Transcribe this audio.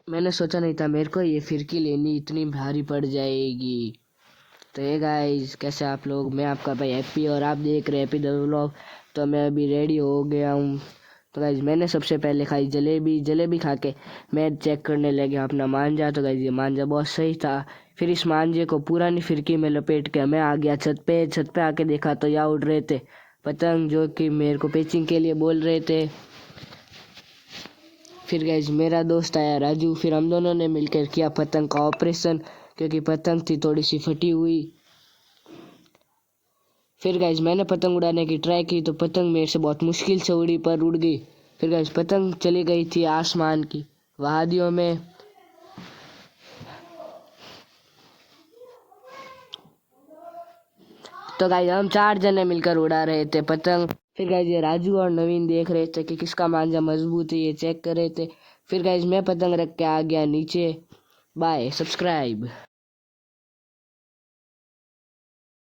मैंने सोचा नहीं था मेरे को ये फिरकी लेनी इतनी भारी पड़ जाएगी। तो ये गाइस, कैसे आप लोग? मैं आपका भाई हैप्पी और आप देख रहे हैं हैप्पी द व्लॉग। तो मैं अभी रेडी हो गया हूँ। तो गाइस, मैंने सबसे पहले खाई जलेबी। जलेबी खा के मैं चेक करने लगा अपना मांझा। तो गाइस, ये मांझा बहुत सही था। फिर इस मांझे को पुरानी फिरकी में लपेट के मैं आ गया छत पे। छत पे आके देखा तो यहाँ उड़ रहे थे पतंग, जो कि मेरे को पेचिंग के लिए बोल रहे थे। फिर गाइस, मेरा दोस्त आया राजू। फिर हम दोनों ने मिलकर किया पतंग का ऑपरेशन, क्योंकि पतंग थी थोड़ी सी फटी हुई। फिर गाइस, मैंने पतंग उड़ाने की ट्राई की तो पतंग मेरे से बहुत मुश्किल से उड़ी, पर उड़ गई। फिर गाइस, पतंग चली गई थी आसमान की वादियों में। तो गाइस, हम 4 जने मिलकर उड़ा रहे थे पतंग। फिर गाइस, ये राजू और नवीन देख रहे थे कि किसका मांझा मजबूत है, ये चेक कर रहे थे। फिर गाइस, मैं पतंग रख के आ गया नीचे। Bye, subscribe.